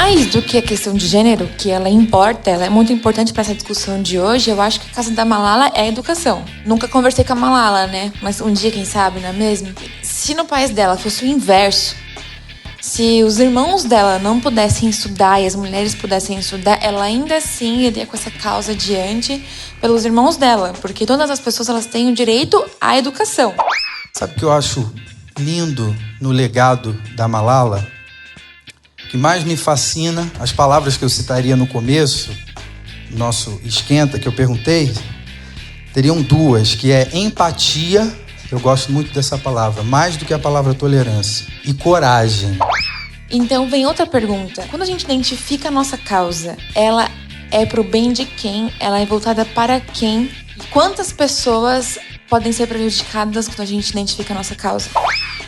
Mais do que a questão de gênero, que ela importa, ela é muito importante para essa discussão de hoje, eu acho que a casa da Malala é a educação. Nunca conversei com a Malala, né? Mas um dia, quem sabe, não é mesmo? Se no país dela fosse o inverso, se os irmãos dela não pudessem estudar e as mulheres pudessem estudar, ela ainda assim iria com essa causa adiante pelos irmãos dela, porque todas as pessoas elas têm o direito à educação. Sabe o que eu acho lindo no legado da Malala? O que mais me fascina, as palavras que eu citaria no começo, nosso esquenta, que eu perguntei, teriam duas, que é empatia. Eu gosto muito dessa palavra, mais do que a palavra tolerância. E coragem. Então vem outra pergunta. Quando a gente identifica a nossa causa, ela é pro bem de quem? Ela é voltada para quem? E quantas pessoas podem ser prejudicadas quando a gente identifica a nossa causa?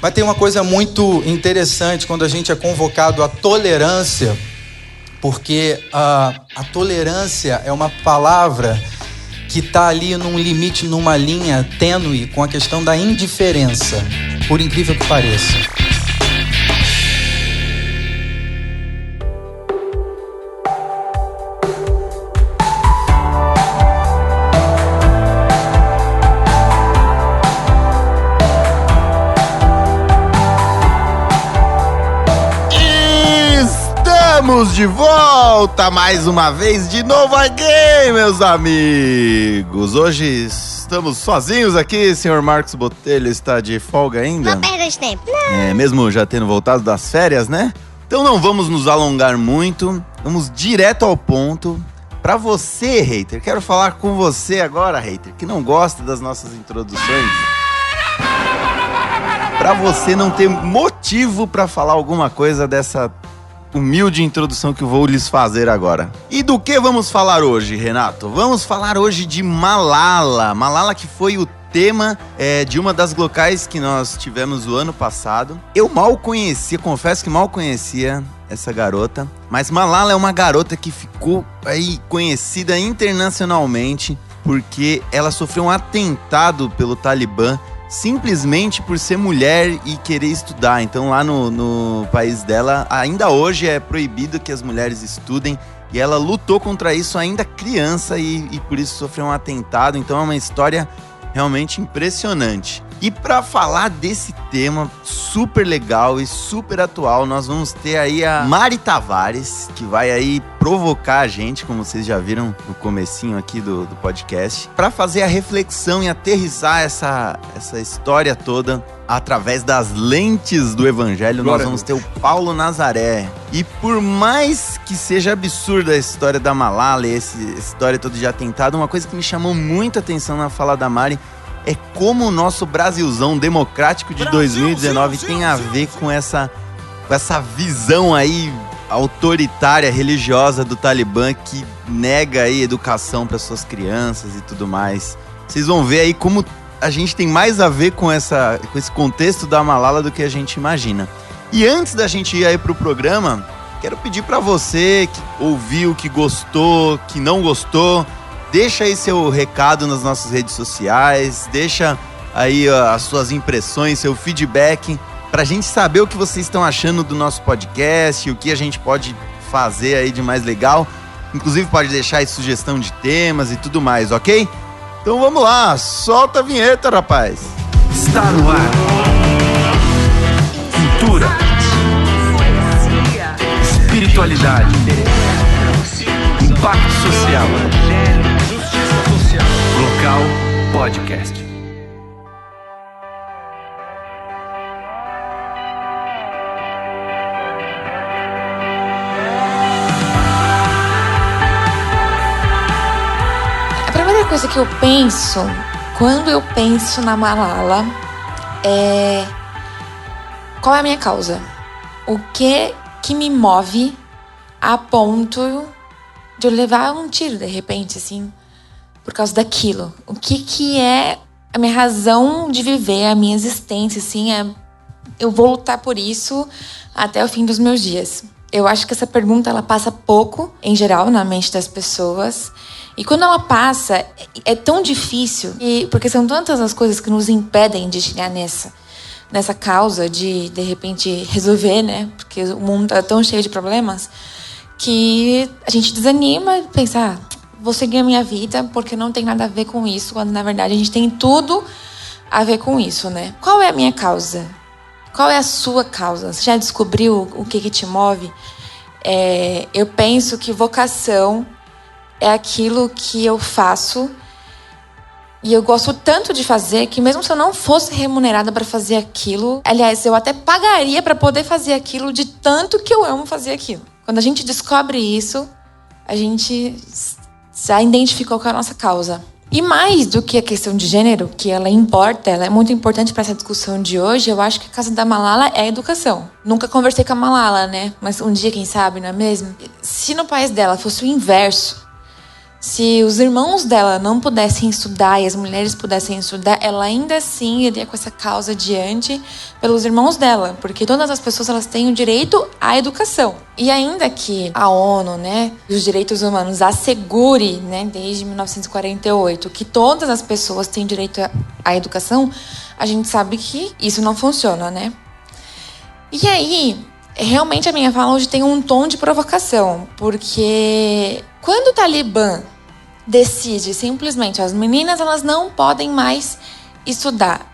Mas tem uma coisa muito interessante quando a gente é convocado à tolerância, porque a tolerância é uma palavra que está ali num limite, numa linha tênue com a questão da indiferença, por incrível que pareça. Estamos de volta mais uma vez, de novo aqui, meus amigos. Hoje estamos sozinhos aqui, senhor Marcos Botelho está de folga ainda? Não perda de tempo, não. Mesmo já tendo voltado das férias, né? Então não vamos nos alongar muito, vamos direto ao ponto. Pra você, hater, quero falar com você agora, hater, que não gosta das nossas introduções. Pra você não ter motivo pra falar alguma coisa dessa humilde introdução que eu vou lhes fazer agora. E do que vamos falar hoje, Renato? Vamos falar hoje de Malala. Malala, que foi o tema de uma das locais que nós tivemos o ano passado. Eu mal conhecia, confesso que mal conhecia essa garota, mas Malala é uma garota que ficou aí conhecida internacionalmente porque ela sofreu um atentado pelo Talibã simplesmente por ser mulher e querer estudar. Então lá no país dela, ainda hoje é proibido que as mulheres estudem, e ela lutou contra isso ainda criança e por isso sofreu um atentado. Então é uma história realmente impressionante. E para falar desse tema super legal e super atual, nós vamos ter aí a Mari Tavares, que vai aí provocar a gente, como vocês já viram no comecinho aqui do podcast, para fazer a reflexão e aterrissar essa história toda através das lentes do evangelho. Nós vamos ter o Paulo Nazaré. E por mais que seja absurda a história da Malala e essa história toda de atentado, uma coisa que me chamou muita atenção na fala da Mari é como o nosso Brasilzão democrático de 2019 tem a ver com essa visão aí autoritária, religiosa do Talibã, que nega aí educação para suas crianças e tudo mais. Vocês vão ver aí como a gente tem mais a ver com esse contexto da Malala do que a gente imagina. E antes da gente ir aí pro programa, quero pedir para você que ouviu, que gostou, que não gostou, deixa aí seu recado nas nossas redes sociais, deixa aí as suas impressões, seu feedback, pra gente saber o que vocês estão achando do nosso podcast, o que a gente pode fazer aí de mais legal. Inclusive pode deixar aí sugestão de temas e tudo mais, ok? Então vamos lá, solta a vinheta, rapaz. Está no ar. Cultura. Espiritualidade. Impacto social. Local Podcast. A primeira coisa que eu penso quando eu penso na Malala é qual é a minha causa? O que me move a ponto de eu levar um tiro de repente, assim, por causa daquilo? O que é a minha razão de viver, a minha existência, assim, eu vou lutar por isso até o fim dos meus dias. Eu acho que essa pergunta, ela passa pouco, em geral, na mente das pessoas. E quando ela passa, é tão difícil, porque são tantas as coisas que nos impedem de chegar nessa causa de repente, resolver, né? Porque o mundo tá tão cheio de problemas. que a gente desanima e pensa, vou seguir a minha vida porque não tem nada a ver com isso, quando na verdade a gente tem tudo a ver com isso, né? Qual é a minha causa? Qual é a sua causa? Você já descobriu o que te move? Eu penso que vocação é aquilo que eu faço e eu gosto tanto de fazer que mesmo se eu não fosse remunerada para fazer aquilo, aliás, eu até pagaria para poder fazer aquilo de tanto que eu amo fazer aquilo. Quando a gente descobre isso, a gente já identificou com a nossa causa. E mais do que a questão de gênero, que ela importa, ela é muito importante para essa discussão de hoje, eu acho que a causa da Malala é a educação. Nunca conversei com a Malala, né? Mas um dia, quem sabe, não é mesmo? Se no país dela fosse o inverso, se os irmãos dela não pudessem estudar e as mulheres pudessem estudar, ela ainda assim iria com essa causa adiante pelos irmãos dela, porque todas as pessoas elas têm o direito à educação. E ainda que a ONU, né, os direitos humanos assegure, né, desde 1948, que todas as pessoas têm direito à educação, a gente sabe que isso não funciona, né? E aí, realmente a minha fala hoje tem um tom de provocação, porque quando o Talibã decide simplesmente as meninas elas não podem mais estudar,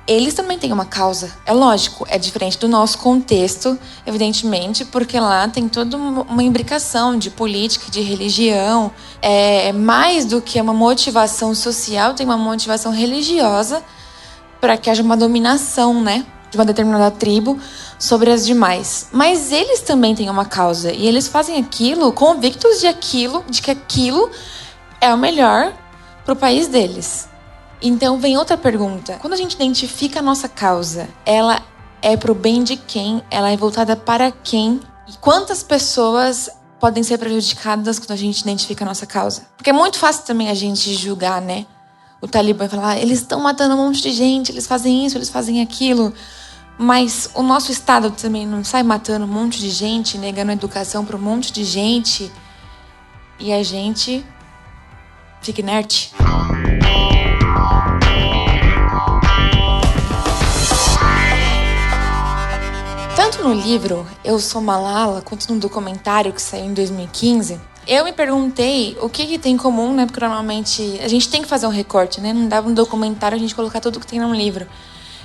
eles também têm uma causa. É lógico, é diferente do nosso contexto, evidentemente, porque lá tem toda uma imbricação de política, de religião. É mais do que uma motivação social, tem uma motivação religiosa para que haja uma dominação, né, de uma determinada tribo sobre as demais. Mas eles também têm uma causa e eles fazem aquilo convictos de que aquilo é o melhor para o país deles. Então vem outra pergunta. Quando a gente identifica a nossa causa, ela é pro bem de quem? Ela é voltada para quem? E quantas pessoas podem ser prejudicadas quando a gente identifica a nossa causa? Porque é muito fácil também a gente julgar, né? O Talibã falar, eles estão matando um monte de gente, eles fazem isso, eles fazem aquilo. Mas o nosso Estado também não sai matando um monte de gente, negando educação para um monte de gente. E a gente fica inerte. Tanto no livro Eu Sou Malala, quanto no documentário que saiu em 2015, eu me perguntei o que tem em comum, né? Porque normalmente a gente tem que fazer um recorte, né? Não dá um documentário a gente colocar tudo que tem no livro.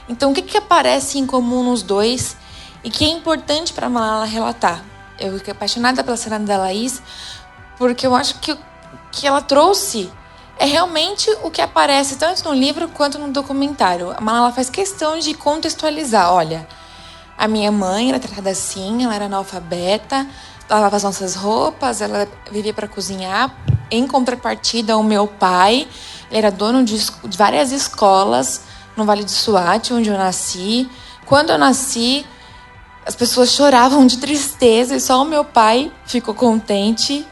Então, o que aparece em comum nos dois e que é importante para Malala relatar? Eu fiquei apaixonada pela cena da Laís, porque eu acho que o que ela trouxe é realmente o que aparece tanto no livro quanto no documentário. A Malala faz questão de contextualizar. Olha, a minha mãe era tratada assim, ela era analfabeta, lavava as nossas roupas, ela vivia para cozinhar. Em contrapartida, o meu pai, ele era dono de várias escolas no Vale do Swat, onde eu nasci. Quando eu nasci, as pessoas choravam de tristeza e só o meu pai ficou contente.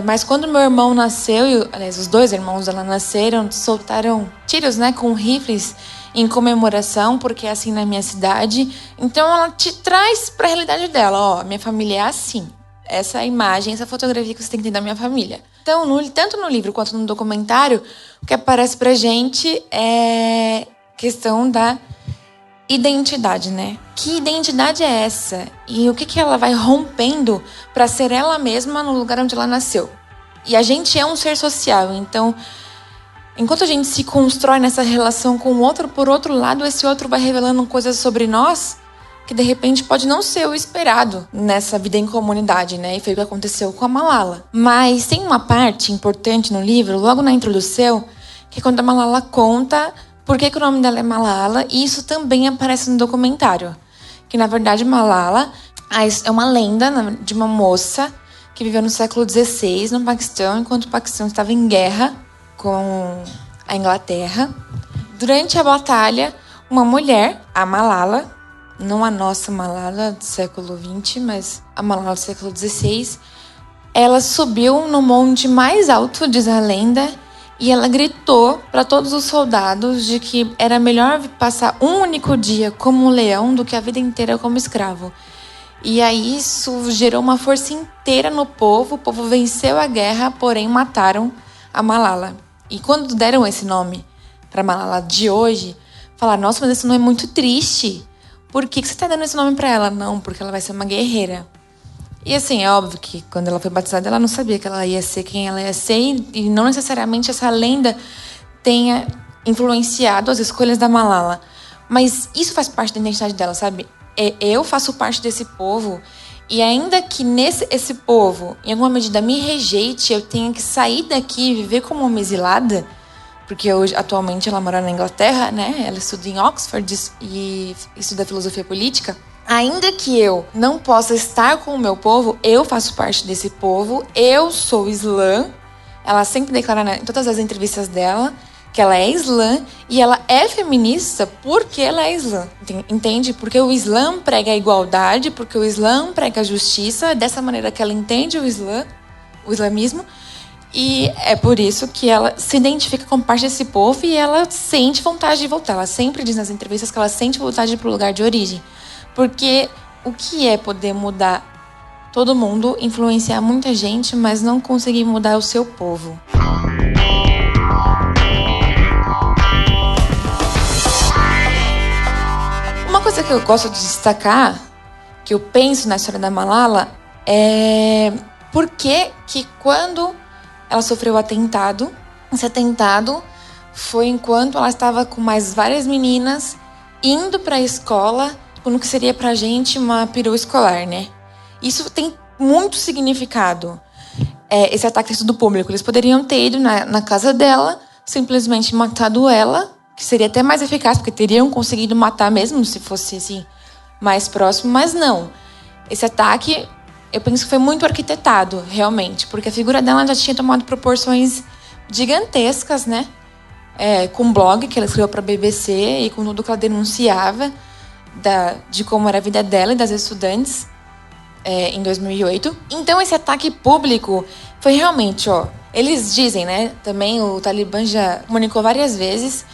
Mas quando meu irmão nasceu, aliás, os dois irmãos dela nasceram, soltaram tiros, né, com rifles em comemoração, porque é assim na minha cidade. Então ela te traz para a realidade dela. Ó, minha família é assim. Essa é a imagem, essa fotografia que você tem que ter da minha família. Então, tanto no livro quanto no documentário, o que aparece pra gente é questão da identidade, né? Que identidade é essa? E o que ela vai rompendo para ser ela mesma no lugar onde ela nasceu? E a gente é um ser social, então, enquanto a gente se constrói nessa relação com o outro, por outro lado, esse outro vai revelando coisas sobre nós que, de repente, pode não ser o esperado nessa vida em comunidade, né? E foi o que aconteceu com a Malala. Mas tem uma parte importante no livro, logo na introdução, que é quando a Malala conta por que o nome dela é Malala, e isso também aparece no documentário. Que, na verdade, Malala é uma lenda de uma moça que viveu no século XVI no Paquistão, enquanto o Paquistão estava em guerra com a Inglaterra. Durante a batalha, uma mulher, a Malala, não a nossa Malala do século XX, mas a Malala do século XVI, ela subiu no monte mais alto, diz a lenda, e ela gritou para todos os soldados de que era melhor passar um único dia como um leão do que a vida inteira como escravo. E aí isso gerou uma força inteira no povo, o povo venceu a guerra, porém mataram a Malala. E quando deram esse nome para Malala de hoje, falaram, nossa, mas esse nome é muito triste. Por que você está dando esse nome para ela? Não, porque ela vai ser uma guerreira. E assim, é óbvio que quando ela foi batizada, ela não sabia que ela ia ser quem ela ia ser. E não necessariamente essa lenda tenha influenciado as escolhas da Malala. Mas isso faz parte da identidade dela, sabe? Eu faço parte desse povo. E ainda que esse povo, em alguma medida, me rejeite, eu tenho que sair daqui e viver como uma exilada. Porque hoje, atualmente, ela mora na Inglaterra, né? Ela estuda em Oxford e estuda filosofia política. Ainda que eu não possa estar com o meu povo, eu faço parte desse povo, eu sou islã. Ela sempre declara em todas as entrevistas dela que ela é islã e ela é feminista porque ela é islã. Entende? Porque o Islã prega a igualdade, porque o Islã prega a justiça, é dessa maneira que ela entende o islamismo. E é por isso que ela se identifica como parte desse povo e ela sente vontade de voltar. Ela sempre diz nas entrevistas que ela sente vontade de ir para o lugar de origem. Porque o que é poder mudar todo mundo, influenciar muita gente, mas não conseguir mudar o seu povo? Uma coisa que eu gosto de destacar, que eu penso na história da Malala, é por que quando ela sofreu o atentado, esse atentado foi enquanto ela estava com mais várias meninas indo para a escola, no que seria pra gente uma perua escolar, né? Isso tem muito significado. Esse ataque ter sido público. Eles poderiam ter ido na casa dela, simplesmente matado ela, que seria até mais eficaz, porque teriam conseguido matar mesmo, se fosse assim, mais próximo, mas não. Esse ataque, eu penso que foi muito arquitetado, realmente, porque a figura dela já tinha tomado proporções gigantescas, né? Com o blog que ela escreveu pra BBC e com tudo que ela denunciava de como era a vida dela e das estudantes em 2008. Então esse ataque público foi realmente, eles dizem, né, também o Talibã já comunicou várias vezes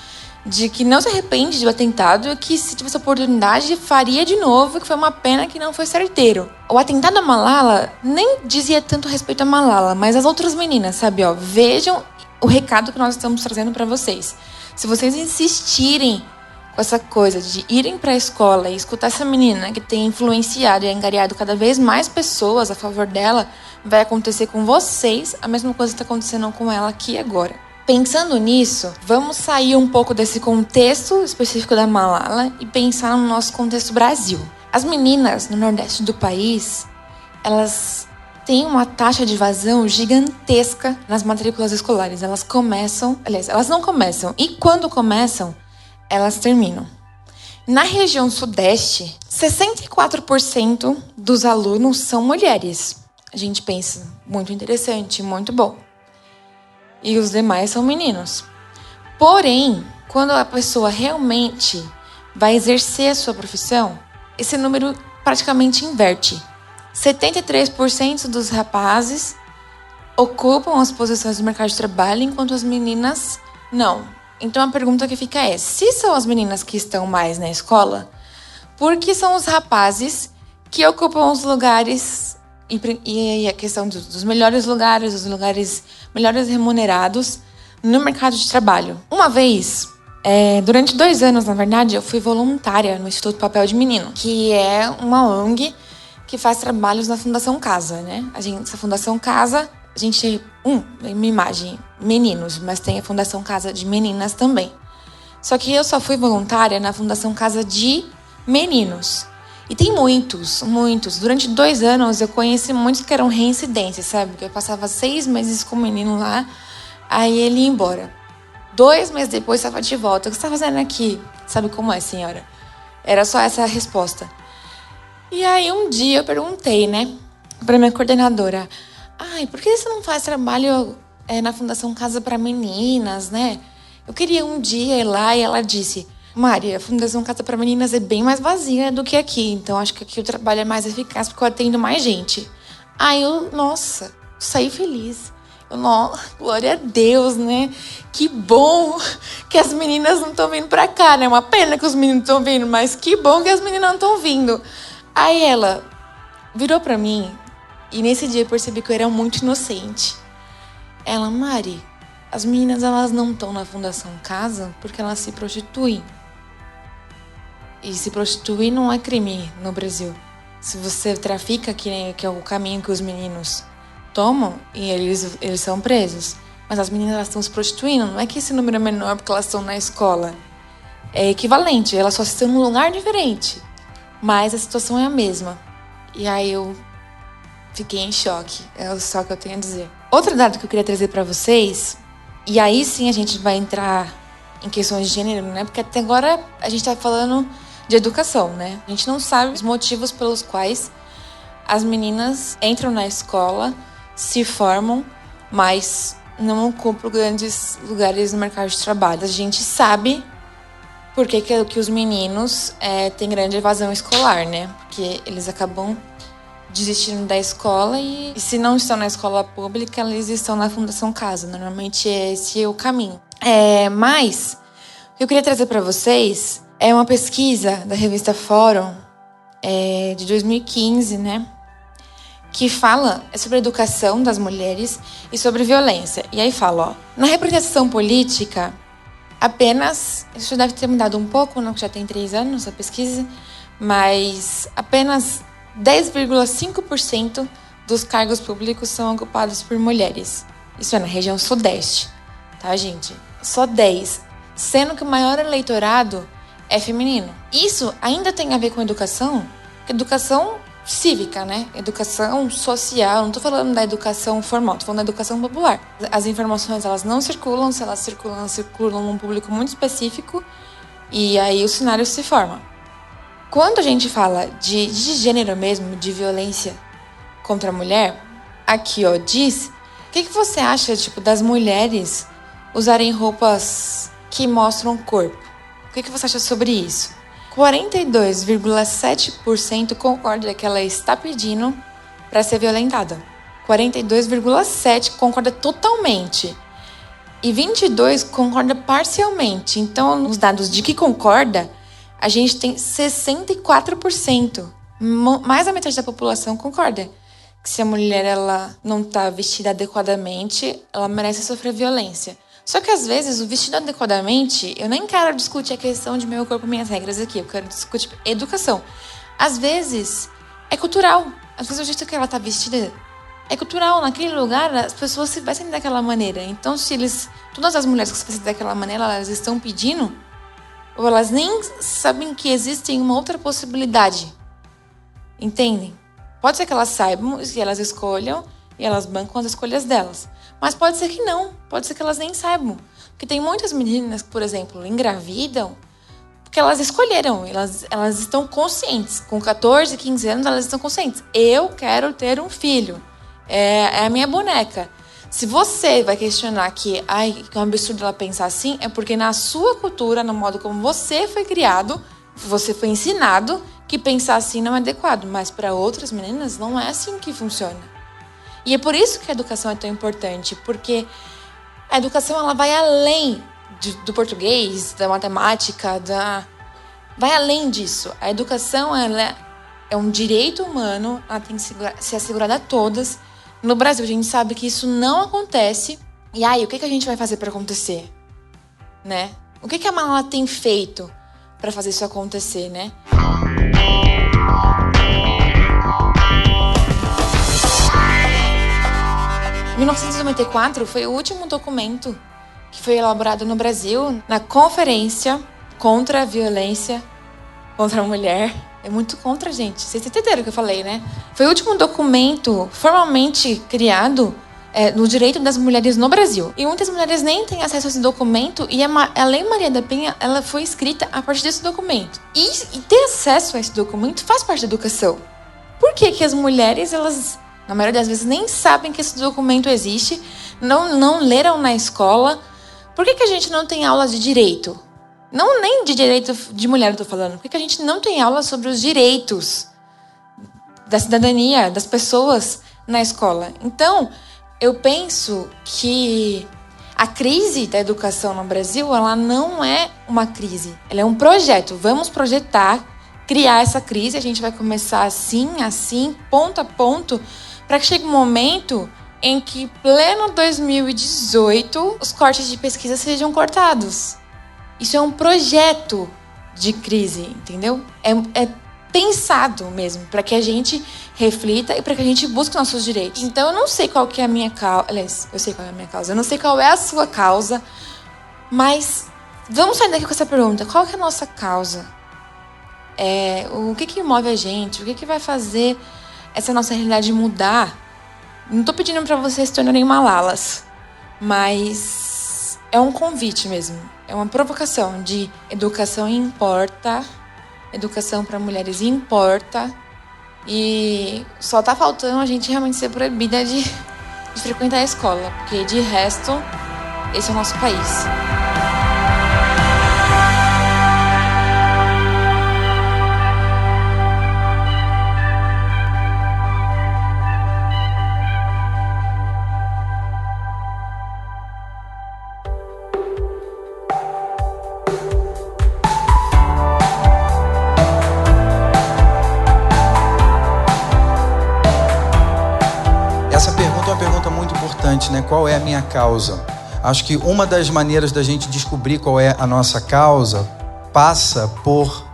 de que não se arrepende do atentado e que se tivesse oportunidade faria de novo, que foi uma pena que não foi certeiro. O atentado à Malala nem dizia tanto respeito a Malala, mas as outras meninas, sabe, vejam o recado que nós estamos trazendo para vocês. Se vocês insistirem com essa coisa de irem para a escola e escutar essa menina que tem influenciado e angariado cada vez mais pessoas a favor dela, vai acontecer com vocês a mesma coisa que está acontecendo com ela aqui agora. Pensando nisso, vamos sair um pouco desse contexto específico da Malala e pensar no nosso contexto Brasil. As meninas no Nordeste do país, elas têm uma taxa de evasão gigantesca nas matrículas escolares. Elas não começam. E quando começam, elas terminam. Na região sudeste, 64% dos alunos são mulheres. A gente pensa, muito interessante, muito bom. E os demais são meninos. Porém, quando a pessoa realmente vai exercer a sua profissão, esse número praticamente inverte. 73% dos rapazes ocupam as posições do mercado de trabalho, enquanto as meninas não. Então a pergunta que fica é, se são as meninas que estão mais na escola, por que são os rapazes que ocupam os lugares e a questão dos melhores lugares, os lugares melhores remunerados no mercado de trabalho? Uma vez, durante 2 anos, na verdade, eu fui voluntária no Instituto Papel de Menino, que é uma ONG que faz trabalhos na Fundação Casa, né? Essa Fundação Casa, a gente tem uma imagem, meninos, mas tem a Fundação Casa de meninas também. Só que eu só fui voluntária na Fundação Casa de meninos. E tem muitos. Durante 2 anos eu conheci muitos que eram reincidências, sabe? Porque eu passava 6 meses com o menino lá, aí ele ia embora. 2 meses depois estava de volta. O que você está fazendo aqui? Sabe como é, senhora? Era só essa a resposta. E aí um dia eu perguntei, né, pra minha coordenadora, por que você não faz trabalho na Fundação Casa para Meninas, né? Eu queria um dia ir lá, e ela disse, Mari, a Fundação Casa para Meninas é bem mais vazia do que aqui, então acho que aqui o trabalho é mais eficaz porque eu atendo mais gente. Aí saí feliz. Glória a Deus, né? Que bom que as meninas não estão vindo pra cá, né? Uma pena que os meninos estão vindo, mas que bom que as meninas não estão vindo. Aí ela virou pra mim e nesse dia eu percebi que eu era muito inocente. Ela, Mari, as meninas elas não estão na Fundação Casa porque elas se prostituem. E se prostituir não é crime no Brasil. Se você trafica, que é o caminho que os meninos tomam, e eles são presos. Mas as meninas, elas estão se prostituindo. Não é que esse número é menor porque elas estão na escola. É equivalente, elas só estão num lugar diferente. Mas a situação é a mesma. E aí eu fiquei em choque. É só o que eu tenho a dizer. Outro dado que eu queria trazer pra vocês, e aí sim a gente vai entrar em questões de gênero, né? Porque até agora a gente tá falando de educação, né? A gente não sabe os motivos pelos quais as meninas entram na escola, se formam, mas não ocupam grandes lugares no mercado de trabalho. A gente sabe por que os meninos têm grande evasão escolar, né? Porque eles acabam desistindo da escola e se não estão na escola pública, eles estão na Fundação Casa. Normalmente esse é o caminho. Mas o que eu queria trazer para vocês é uma pesquisa da revista Fórum de 2015, né? Que fala sobre a educação das mulheres e sobre violência. E aí fala, na representação política, isso deve ter mudado um pouco, não, que já tem 3 anos a pesquisa, mas apenas 10,5% dos cargos públicos são ocupados por mulheres. Isso é na região sudeste, tá, gente? Só 10%, sendo que o maior eleitorado é feminino. Isso ainda tem a ver com educação, educação cívica, né? Educação social, não tô falando da educação formal, tô falando da educação popular. As informações, elas não circulam, se elas circulam num público muito específico, e aí o cenário se forma. Quando a gente fala de gênero mesmo, de violência contra a mulher, aqui, ó, diz, o que você acha, das mulheres usarem roupas que mostram o corpo? O que você acha sobre isso? 42,7% concorda que ela está pedindo para ser violentada. 42,7% concorda totalmente. E 22% concorda parcialmente. Então, nos dados de que concorda, a gente tem 64%. Mais da metade da população concorda que se a mulher ela não está vestida adequadamente, ela merece sofrer violência. Só que às vezes o vestido adequadamente, eu nem quero discutir a questão de meu corpo, minhas regras aqui, eu quero discutir educação. Às vezes é cultural, às vezes o jeito que ela tá vestida é cultural, naquele lugar as pessoas se vestem daquela maneira. Então todas as mulheres que se vestem daquela maneira, elas estão pedindo, ou elas nem sabem que existe uma outra possibilidade. Entendem? Pode ser que elas saibam, que elas escolham e elas bancam as escolhas delas. Mas pode ser que não, pode ser que elas nem saibam. Porque tem muitas meninas que, por exemplo, engravidam porque elas escolheram, elas estão conscientes. Com 14, 15 anos, elas estão conscientes. Eu quero ter um filho, é a minha boneca. Se você vai questionar que é um absurdo ela pensar assim, é porque na sua cultura, no modo como você foi criado, você foi ensinado que pensar assim não é adequado. Mas para outras meninas, não é assim que funciona. E é por isso que a educação é tão importante, porque a educação ela vai além do português, da matemática, vai além disso. A educação ela é um direito humano, ela tem que ser assegurada a todas. No Brasil, a gente sabe que isso não acontece. E aí, o que a gente vai fazer para acontecer? Né? O que a Malala tem feito para fazer isso acontecer, né? Em 1994 foi o último documento que foi elaborado no Brasil na Conferência contra a Violência contra a Mulher. É muito contra, gente. Vocês entenderam o que eu falei, né? Foi o último documento formalmente criado no direito das mulheres no Brasil. E muitas mulheres nem têm acesso a esse documento e a Lei Maria da Penha ela foi escrita a partir desse documento. E ter acesso a esse documento faz parte da educação. Por que as mulheres, elas, na maioria das vezes, nem sabem que esse documento existe, não leram na escola? Por que a gente não tem aula de direito? Não nem de direito de mulher eu tô falando. Por que a gente não tem aula sobre os direitos da cidadania, das pessoas na escola? Então, eu penso que a crise da educação no Brasil, ela não é uma crise. Ela é um projeto. Vamos projetar, criar essa crise. A gente vai começar assim, ponto a ponto, para que chegue um momento em que, pleno 2018, os cortes de pesquisa sejam cortados. Isso é um projeto de crise, entendeu? pensado mesmo, para que a gente reflita e para que a gente busque nossos direitos. Então eu não sei qual que é a minha causa, aliás, eu sei qual é a minha causa, eu não sei qual é a sua causa, mas vamos sair daqui com essa pergunta: qual que é a nossa causa? O que move a gente? O que vai fazer essa nossa realidade mudar? Não tô pedindo para vocês se tornarem malalas, mas é um convite mesmo, é uma provocação de educação importa. Educação para mulheres importa. E só tá faltando a gente realmente ser proibida de frequentar a escola. Porque de resto, esse é o nosso país. Essa pergunta é uma pergunta muito importante, né? Qual é a minha causa? Acho que uma das maneiras da gente descobrir qual é a nossa causa passa por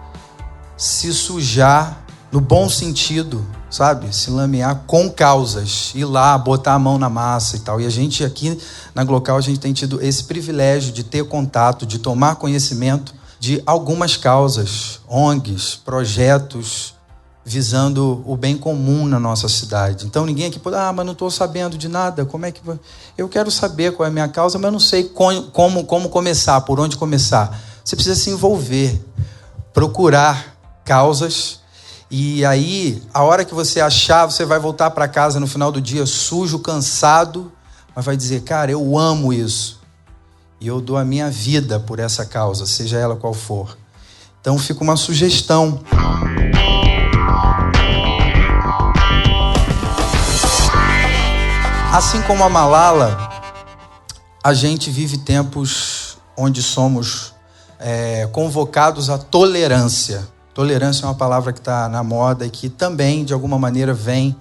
se sujar no bom sentido, sabe? Se lamear com causas, ir lá, botar a mão na massa e tal. E a gente aqui na Glocal, a gente tem tido esse privilégio de ter contato, de tomar conhecimento de algumas causas, ONGs, projetos visando o bem comum na nossa cidade. Então ninguém aqui pode, mas não estou sabendo de nada, como é que... Eu quero saber qual é a minha causa, mas não sei como começar, por onde começar. Você precisa se envolver, procurar causas, e aí, a hora que você achar, você vai voltar para casa no final do dia sujo, cansado, mas vai dizer, cara, eu amo isso, e eu dou a minha vida por essa causa, seja ela qual for. Então fica uma sugestão. Assim como a Malala, a gente vive tempos onde somos convocados à tolerância. Tolerância é uma palavra que está na moda e que também, de alguma maneira, vem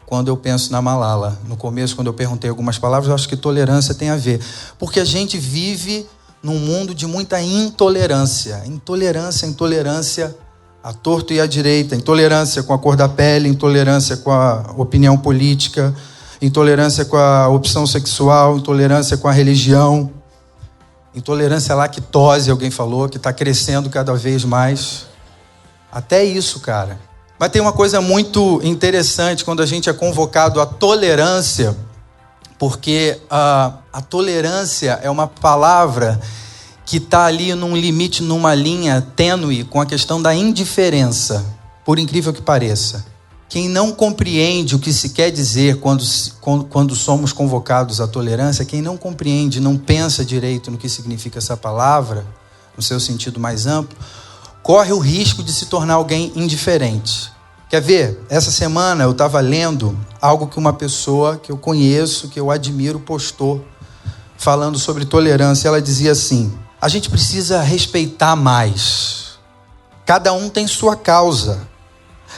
quando eu penso na Malala. No começo, quando eu perguntei algumas palavras, eu acho que tolerância tem a ver. Porque a gente vive num mundo de muita intolerância. Intolerância à torto e à direita. Intolerância com a cor da pele, intolerância com a opinião política, intolerância com a opção sexual, intolerância com a religião, intolerância à lactose, alguém falou, que está crescendo cada vez mais. Até isso, cara. Mas tem uma coisa muito interessante quando a gente é convocado à tolerância, porque a tolerância é uma palavra que está ali num limite, numa linha tênue com a questão da indiferença, por incrível que pareça. Quem não compreende o que se quer dizer quando somos convocados à tolerância, quem não compreende, não pensa direito no que significa essa palavra, no seu sentido mais amplo, corre o risco de se tornar alguém indiferente. Quer ver? Essa semana eu estava lendo algo que uma pessoa que eu conheço, que eu admiro, postou, falando sobre tolerância. Ela dizia assim: a gente precisa respeitar mais. Cada um tem sua causa.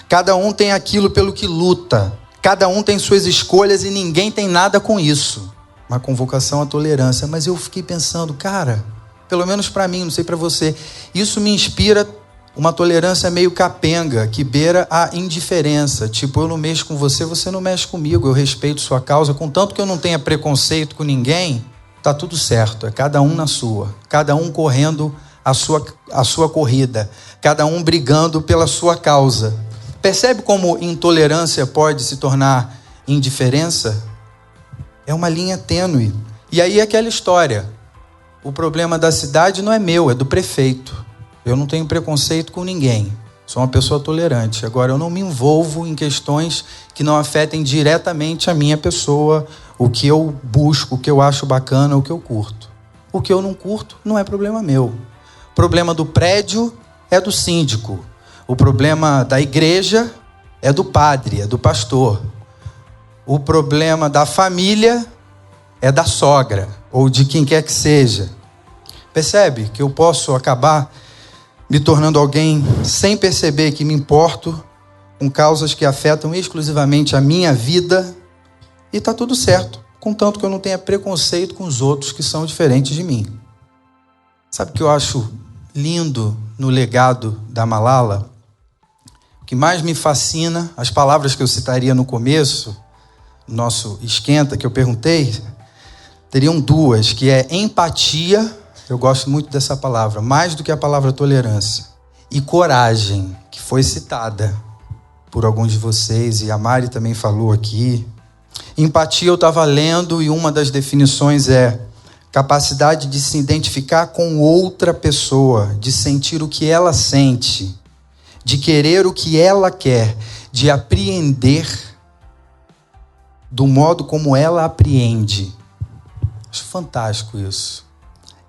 Cada um tem aquilo pelo que luta. Cada um tem suas escolhas e ninguém tem nada com isso. Uma convocação à tolerância. Mas eu fiquei pensando, cara, pelo menos para mim, não sei para você, isso me inspira uma tolerância meio capenga, que beira a indiferença. Tipo, eu não mexo com você, você não mexe comigo. Eu respeito sua causa. Contanto que eu não tenha preconceito com ninguém, tá tudo certo. É cada um na sua. Cada um correndo a sua corrida. Cada um brigando pela sua causa. Percebe como intolerância pode se tornar indiferença? É uma linha tênue. E aí é aquela história. O problema da cidade não é meu, é do prefeito. Eu não tenho preconceito com ninguém. Sou uma pessoa tolerante. Agora, eu não me envolvo em questões que não afetem diretamente a minha pessoa, o que eu busco, o que eu acho bacana, o que eu curto. O que eu não curto não é problema meu. O problema do prédio é do síndico. O problema da igreja é do padre, é do pastor. O problema da família é da sogra, ou de quem quer que seja. Percebe que eu posso acabar me tornando alguém sem perceber que me importo com causas que afetam exclusivamente a minha vida, e está tudo certo, contanto que eu não tenha preconceito com os outros que são diferentes de mim. Sabe o que eu acho lindo no legado da Malala? O que mais me fascina, as palavras que eu citaria no começo, nosso esquenta, que eu perguntei, teriam duas, que é empatia, eu gosto muito dessa palavra, mais do que a palavra tolerância, e coragem, que foi citada por alguns de vocês, e a Mari também falou aqui. Empatia eu estava lendo e uma das definições é capacidade de se identificar com outra pessoa, de sentir o que ela sente, de querer o que ela quer, de apreender do modo como ela apreende. Acho fantástico isso.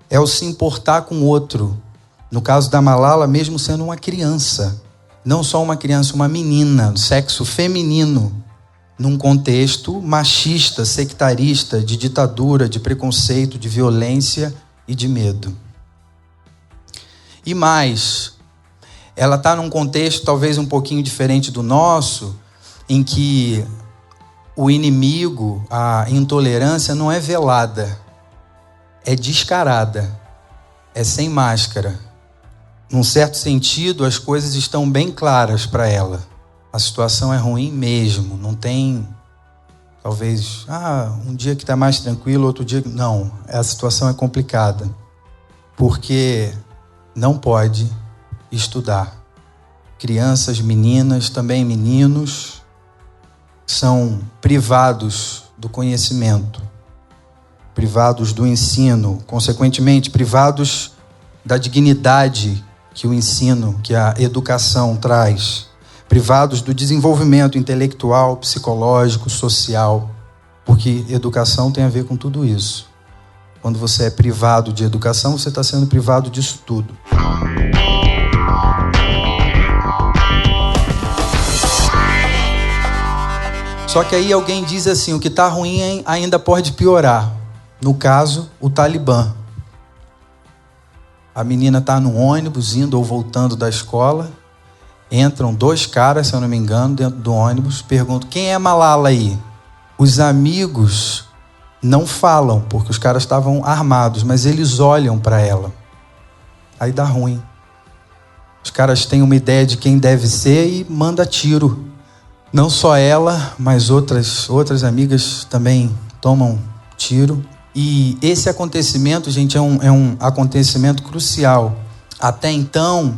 É o se importar com o outro. No caso da Malala, mesmo sendo uma criança. Não só uma criança, uma menina, do sexo feminino, num contexto machista, sectarista, de ditadura, de preconceito, de violência e de medo. E mais, ela está num contexto talvez um pouquinho diferente do nosso, em que o inimigo, a intolerância não é velada, é descarada, é sem máscara. Num certo sentido, as coisas estão bem claras para ela. A situação é ruim mesmo, não tem, talvez, um dia que está mais tranquilo, outro dia... Não, a situação é complicada, porque não pode estudar. Crianças, meninas, também meninos, são privados do conhecimento, privados do ensino, consequentemente privados da dignidade que o ensino, que a educação traz, privados do desenvolvimento intelectual, psicológico, social, porque educação tem a ver com tudo isso. Quando você é privado de educação, você está sendo privado disso tudo. Só que aí alguém diz assim, o que está ruim ainda pode piorar. No caso, o Talibã. A menina está no ônibus, indo ou voltando da escola. Entram dois caras, se eu não me engano, dentro do ônibus. Perguntam, quem é Malala aí? Os amigos não falam, porque os caras estavam armados, mas eles olham para ela. Aí dá ruim. Os caras têm uma ideia de quem deve ser e manda tiro. Não só ela, mas outras amigas também tomam tiro. E esse acontecimento, gente, é um acontecimento crucial. Até então,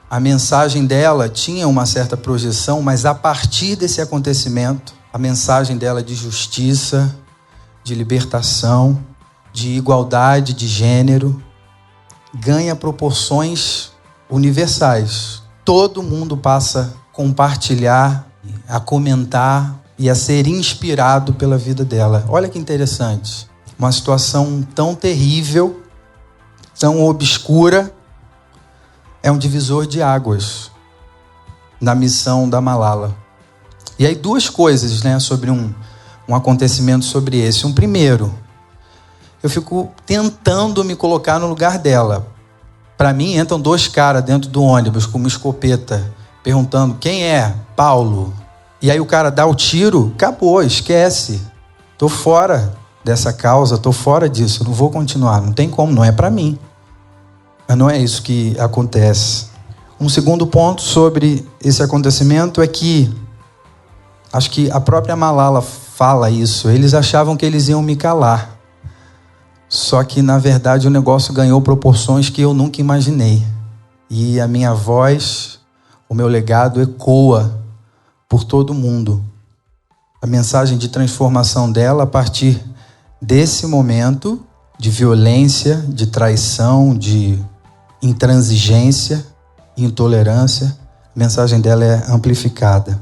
a mensagem dela tinha uma certa projeção, mas a partir desse acontecimento, a mensagem dela de justiça, de libertação, de igualdade de gênero, ganha proporções universais. Todo mundo passa a compartilhar, a comentar e a ser inspirado pela vida dela. Olha que interessante. Uma situação tão terrível, tão obscura, é um divisor de águas na missão da Malala. E aí duas coisas, sobre um acontecimento sobre esse. Um primeiro, eu fico tentando me colocar no lugar dela. Para mim, entram dois caras dentro do ônibus com uma escopeta, perguntando, quem é? Paulo. E aí o cara dá o tiro, acabou, esquece. Tô fora dessa causa, tô fora disso, eu não vou continuar, não tem como, não é para mim. Mas não é isso que acontece. Um segundo ponto sobre esse acontecimento é que, acho que a própria Malala fala isso, eles achavam que eles iam me calar. Só que, na verdade, o negócio ganhou proporções que eu nunca imaginei. E a minha voz, o meu legado ecoa por todo mundo. A mensagem de transformação dela a partir desse momento de violência, de traição, de intransigência, intolerância, a mensagem dela é amplificada.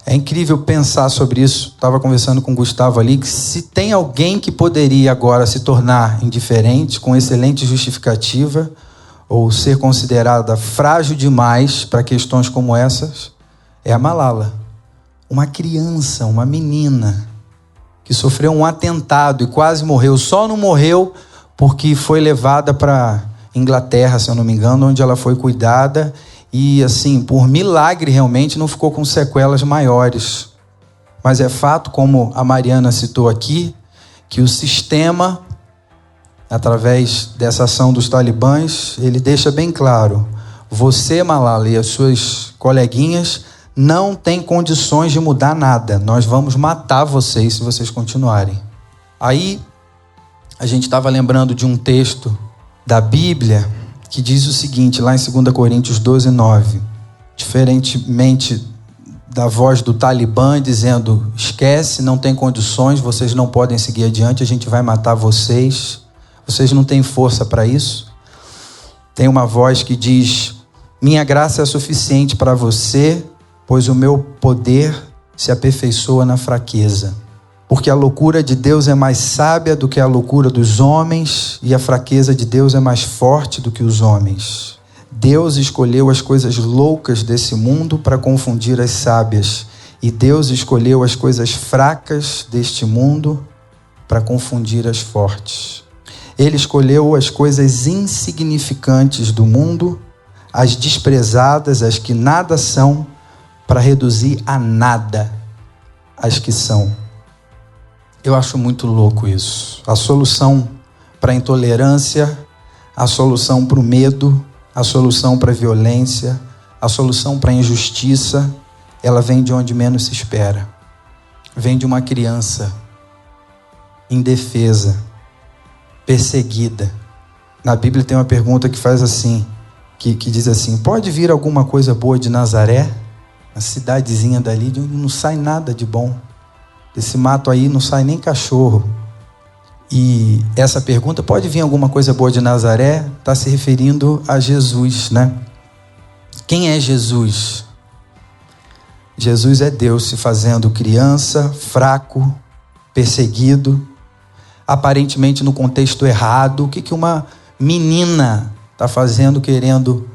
É incrível pensar sobre isso. Estava conversando com o Gustavo ali, que se tem alguém que poderia agora se tornar indiferente, com excelente justificativa, ou ser considerada frágil demais para questões como essas, é a Malala. Uma criança, uma menina, que sofreu um atentado e quase morreu. Só não morreu porque foi levada para Inglaterra, se eu não me engano, onde ela foi cuidada e, assim, por milagre realmente não ficou com sequelas maiores. Mas é fato, como a Mariana citou aqui, que o sistema, através dessa ação dos talibãs, ele deixa bem claro, você, Malala, e as suas coleguinhas, não têm condições de mudar nada. Nós vamos matar vocês se vocês continuarem. Aí, a gente estava lembrando de um texto da Bíblia que diz o seguinte, lá em 2 Coríntios 12, 9. Diferentemente da voz do Talibã dizendo, esquece, não tem condições, vocês não podem seguir adiante, a gente vai matar vocês. Vocês não têm força para isso. Tem uma voz que diz, minha graça é suficiente para você, pois o meu poder se aperfeiçoa na fraqueza. Porque a loucura de Deus é mais sábia do que a loucura dos homens, e a fraqueza de Deus é mais forte do que os homens. Deus escolheu as coisas loucas desse mundo para confundir as sábias, e Deus escolheu as coisas fracas deste mundo para confundir as fortes. Ele escolheu as coisas insignificantes do mundo, as desprezadas, as que nada são, para reduzir a nada as que são. Eu acho muito louco isso. A solução para a intolerância, a solução para o medo, a solução para a violência, a solução para a injustiça, ela vem de onde menos se espera. Vem de uma criança indefesa, perseguida. Na Bíblia tem uma pergunta que faz assim, que diz assim, pode vir alguma coisa boa de Nazaré? A cidadezinha dali, de onde não sai nada de bom. Desse mato aí não sai nem cachorro. E essa pergunta, pode vir alguma coisa boa de Nazaré? Está se referindo a Jesus, né? Quem é Jesus? Jesus é Deus se fazendo criança, fraco, perseguido, aparentemente no contexto errado. O que uma menina está fazendo querendo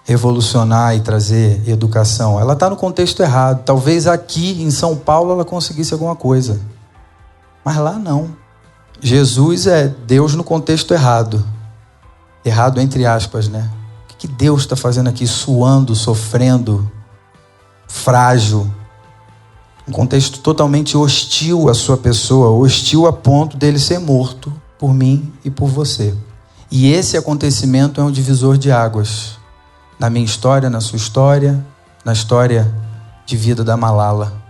revolucionar e trazer educação? Ela está no contexto errado. Talvez aqui em São Paulo ela conseguisse alguma coisa, mas lá não. Jesus é Deus no contexto errado. Errado entre aspas, né? O que Deus está fazendo aqui? Suando, sofrendo, frágil. Um contexto totalmente hostil à sua pessoa, hostil a ponto dele ser morto por mim e por você. E esse acontecimento é um divisor de águas. Na minha história, na sua história, na história de vida da Malala.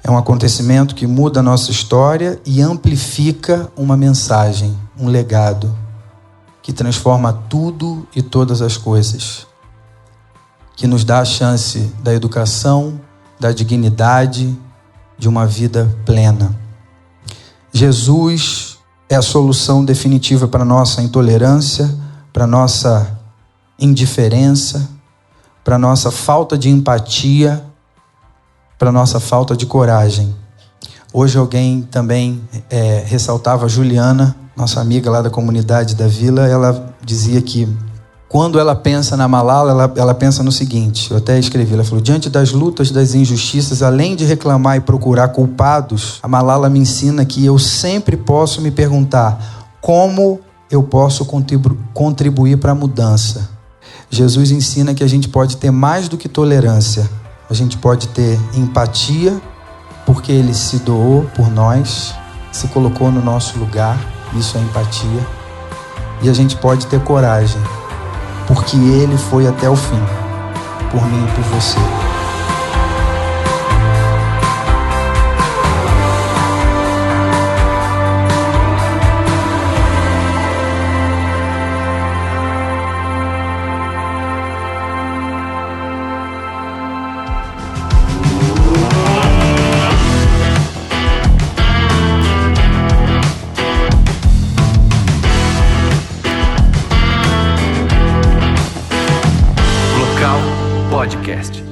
É um acontecimento que muda a nossa história e amplifica uma mensagem, um legado, que transforma tudo e todas as coisas, que nos dá a chance da educação, da dignidade, de uma vida plena. Jesus é a solução definitiva para a nossa intolerância, para a nossa indiferença, para a nossa falta de empatia, para a nossa falta de coragem. Hoje alguém também ressaltava a Juliana, nossa amiga lá da comunidade da Vila. Ela dizia que quando ela pensa na Malala, ela pensa no seguinte, eu até escrevi, ela falou, diante das lutas, das injustiças, além de reclamar e procurar culpados, a Malala me ensina que eu sempre posso me perguntar como eu posso contribuir para a mudança. Jesus ensina que a gente pode ter mais do que tolerância. A gente pode ter empatia, porque Ele se doou por nós, se colocou no nosso lugar, isso é empatia. E a gente pode ter coragem, porque Ele foi até o fim, por mim e por você. Podcast.